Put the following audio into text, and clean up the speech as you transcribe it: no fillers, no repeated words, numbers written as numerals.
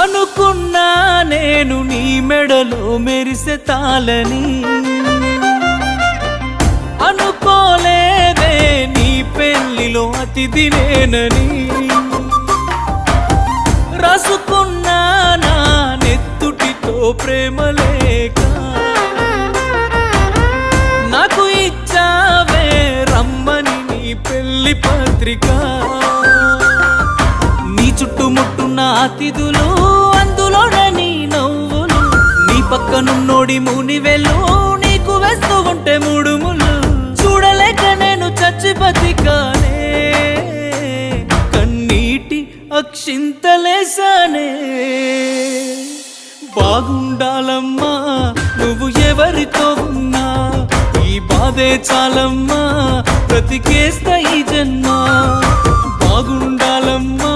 అనుకున్నా నేను నీ మెడలో మెరిసే తాళని, అనుకోలేదే నీ పెళ్లిలో అతిథి నేనని. రాసుకున్నా నా నెత్తుటితో ప్రేమ లేక, నాకు ఇచ్చావే రమ్మని నీ పెళ్లి పత్రిక. నీ చుట్టుముట్టున్న అతిథులు, అందులోనే నీ నవ్వులు, నీ పక్కనున్నోడి మునివెళ్ళు, నీకు వేస్తూ ఉంటే ముడుములు. చూడలేక నేను చచ్చి బతికానే, కన్నీటి అక్షింతలేసానే. బాగుండాలమ్మా నువ్వు ఎవరితో ఉన్నా, ఈ బాధే చాలమ్మా బ్రతికేస్తా ఈ జన్మ. బాగుండాలమ్మా